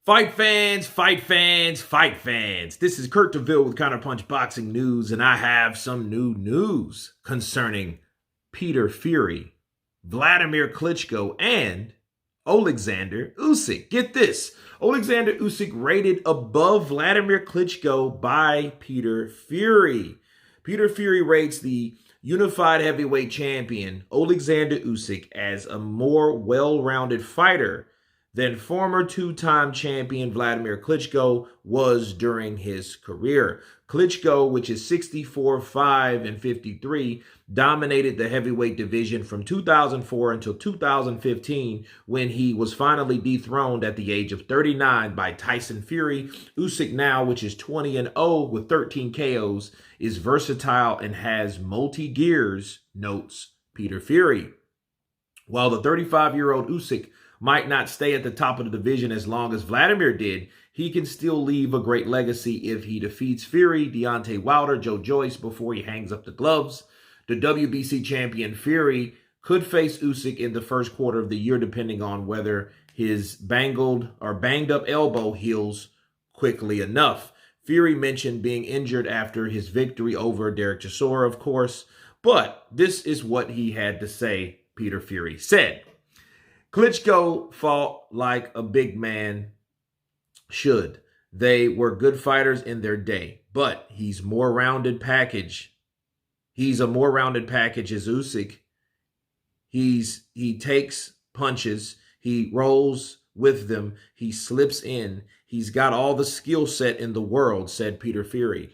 Fight fans, fight fans, fight fans. This is Kurt DeVille with Counterpunched Boxing News, and I have some new news concerning Peter Fury, Wladimir Klitschko, and Oleksandr Usyk. Get this. Oleksandr Usyk rated above Wladimir Klitschko by Peter Fury. Peter Fury rates the unified heavyweight champion Oleksandr Usyk as a more well-rounded fighter than former two-time champion Wladimir Klitschko was during his career. Klitschko, which is 64-5-53, dominated the heavyweight division from 2004 until 2015 when he was finally dethroned at the age of 39 by Tyson Fury. Usyk now, which is 20-0 with 13 KOs, is versatile and has multi-gears, notes Peter Fury. While the 35-year-old Usyk might not stay at the top of the division as long as Wladimir did, he can still leave a great legacy if he defeats Fury, Deontay Wilder, Joe Joyce before he hangs up the gloves. The WBC champion Fury could face Usyk in the first quarter of the year, depending on whether his banged up elbow heals quickly enough. Fury mentioned being injured after his victory over Derek Chisora, of course, but this is what he had to say. Peter Fury said, Klitschko fought like a big man should. They were good fighters in their day, but he's a more rounded package as Usyk. He takes punches, he rolls with them, he slips in. He's got all the skill set in the world, said Peter Fury.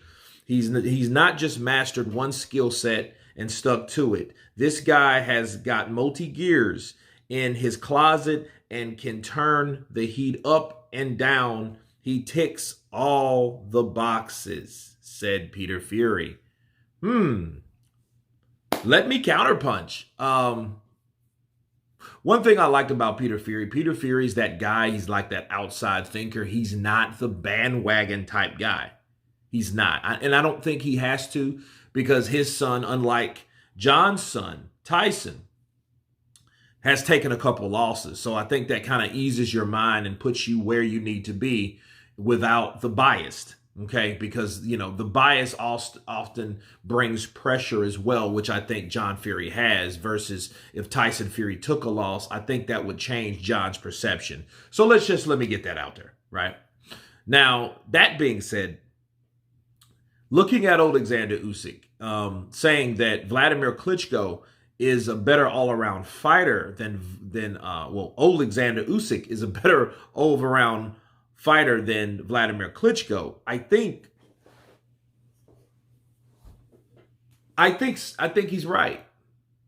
He's not just mastered one skill set and stuck to it. This guy has got multi-gears in his closet and can turn the heat up and down. He ticks all the boxes, said Peter Fury. Let me counterpunch. One thing I liked about Peter Fury is that guy. He's like that outside thinker. He's not the bandwagon type guy. He's not. And I don't think he has to, because his son, unlike John's son, Tyson, has taken a couple losses. So I think that kind of eases your mind and puts you where you need to be without the bias, okay? Because, you know, the bias often brings pressure as well, which I think John Fury has, versus if Tyson Fury took a loss, I think that would change John's perception. So let me get that out there, right? Now, that being said, looking at Oleksandr Usyk, saying that Wladimir Klitschko is a better all-around fighter than Oleksandr Usyk is a better all-around fighter than Wladimir Klitschko. I think he's right.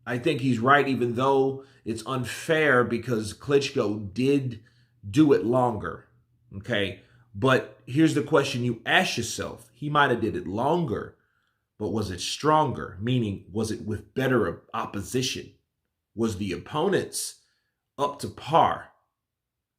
I think he's right, even though it's unfair because Klitschko did do it longer. Okay, but here's the question you ask yourself: he might have did it longer, but was it stronger? Meaning, was it with better opposition? Was the opponents up to par?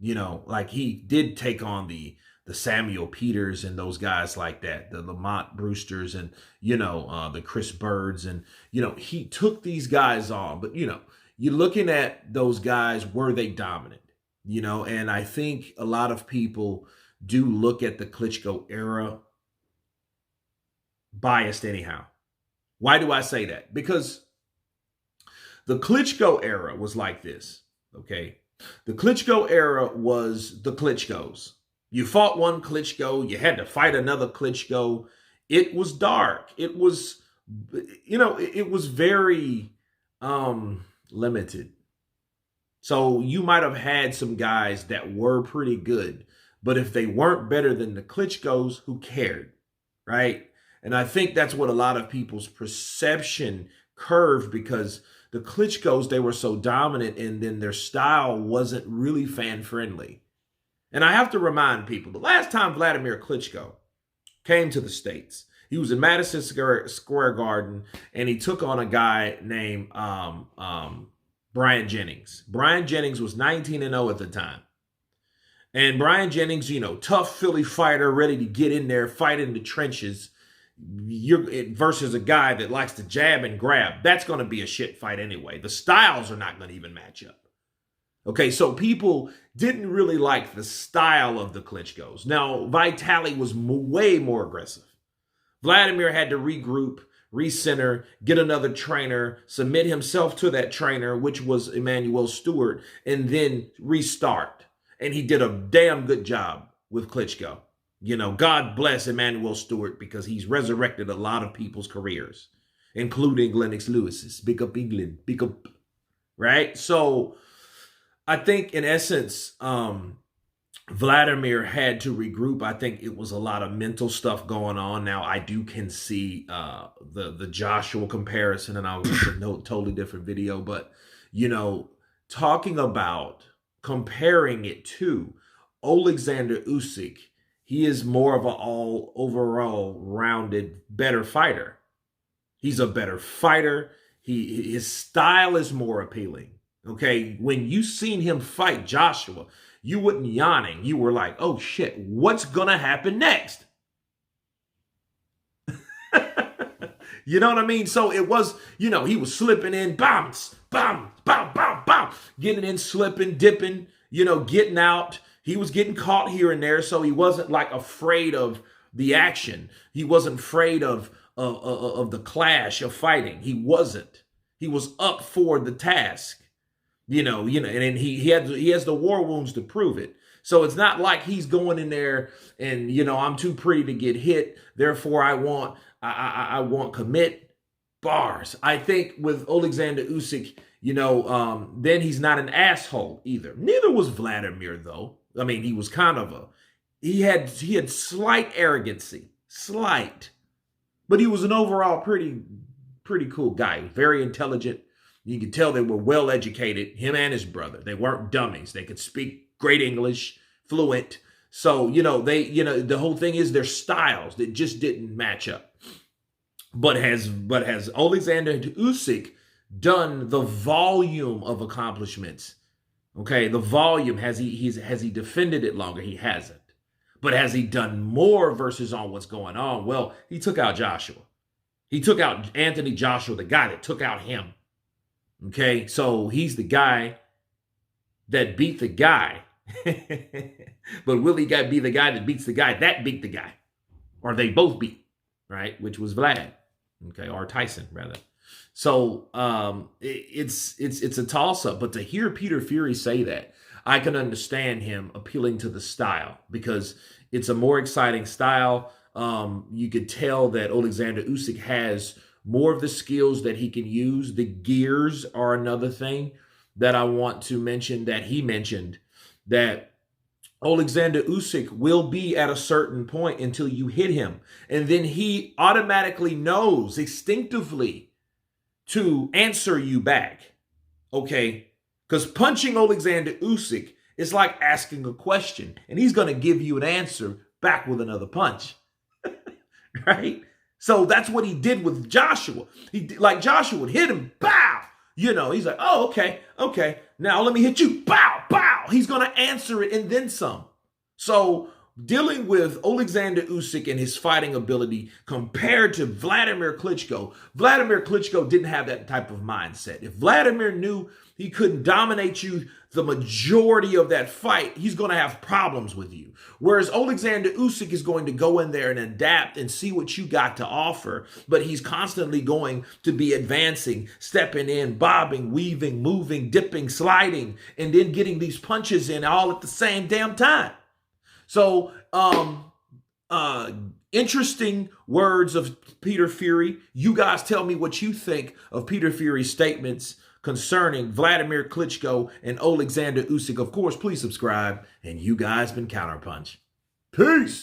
You know, like he did take on the Samuel Peters and those guys like that, the Lamont Brewsters and, you know, the Chris Birds. And, you know, he took these guys on. But, you know, you're looking at those guys, were they dominant? You know, and I think a lot of people do look at the Klitschko era biased anyhow. Why do I say that? Because the Klitschko era was like this, okay? The Klitschko era was the Klitschkos. You fought one Klitschko, you had to fight another Klitschko. It was dark. It was, you know, it was very limited. So you might have had some guys that were pretty good, but if they weren't better than the Klitschkos, who cared, right? And I think that's what a lot of people's perception curved, because the Klitschkos, they were so dominant, and then their style wasn't really fan-friendly. And I have to remind people, the last time Wladimir Klitschko came to the States, he was in Madison Square Garden, and he took on a guy named Brian Jennings. Brian Jennings was 19-0 at the time. And Brian Jennings, you know, tough Philly fighter, ready to get in there, fight in the trenches, versus a guy that likes to jab and grab. That's going to be a shit fight anyway. The styles are not going to even match up. Okay, so people didn't really like the style of the Klitschkos. Now, Vitali was way more aggressive. Wladimir had to regroup, recenter, get another trainer, submit himself to that trainer, which was Emmanuel Stewart, and then restart. And he did a damn good job with Klitschko. You know, God bless Emmanuel Stewart because he's resurrected a lot of people's careers, including Lennox Lewis's. Big up England, big up, right? So I think in essence, Wladimir had to regroup. I think it was a lot of mental stuff going on. Now I can see the Joshua comparison, and I'll make a totally different video. But you know, talking about comparing it to Oleksandr Usyk, he is more of an overall rounded better fighter. He's a better fighter. His style is more appealing. Okay, when you seen him fight Joshua, you wasn't yawning. You were like, oh shit, what's gonna happen next? You know what I mean? So it was, you know, he was slipping in, bounce, bam, bam, bam, bam, getting in, slipping, dipping, you know, getting out. He was getting caught here and there, so he wasn't like afraid of the action. He wasn't afraid of the clash of fighting. He wasn't. He was up for the task. You know, and he has the war wounds to prove it. So it's not like he's going in there and, you know, I'm too pretty to get hit, therefore I want commit bars. I think with Oleksandr Usyk, you know, then he's not an asshole either. Neither was Wladimir though. I mean, he was kind of he had slight arrogancy, slight, but he was an overall pretty cool guy, very intelligent. You could tell they were well educated, him and his brother. They weren't dummies. They could speak great English, fluent. So, you know, the whole thing is their styles that just didn't match up. But has Oleksandr Usyk done the volume of accomplishments? Okay, the volume, has he defended it longer? He hasn't. But has he done more versus on what's going on? Well, he took out Joshua. He took out Anthony Joshua, the guy that took out him. Okay, so he's the guy that beat the guy. But will he be the guy that beats the guy that beat the guy? Or they both beat, right? Which was Vlad, okay, or Tyson, rather. So it's a toss-up. But to hear Peter Fury say that, I can understand him appealing to the style because it's a more exciting style. You could tell that Oleksandr Usyk has more of the skills that he can use. The gears are another thing that I want to mention that he mentioned, that Oleksandr Usyk will be at a certain point until you hit him. And then he automatically knows instinctively to answer you back. Okay? Because punching Oleksandr Usyk is like asking a question, and he's going to give you an answer back with another punch. Right? So that's what he did with Joshua. Like Joshua would hit him, bow. You know, he's like, oh, okay. Now let me hit you, bow, bow. He's going to answer it and then some. So dealing with Oleksandr Usyk and his fighting ability compared to Wladimir Klitschko didn't have that type of mindset. If Wladimir knew he couldn't dominate you the majority of that fight, he's going to have problems with you. Whereas Oleksandr Usyk is going to go in there and adapt and see what you got to offer, but he's constantly going to be advancing, stepping in, bobbing, weaving, moving, dipping, sliding, and then getting these punches in all at the same damn time. So, interesting words of Peter Fury. You guys tell me what you think of Peter Fury's statements concerning Wladimir Klitschko and Oleksandr Usyk. Of course, please subscribe. And you guys been Counterpunch. Peace.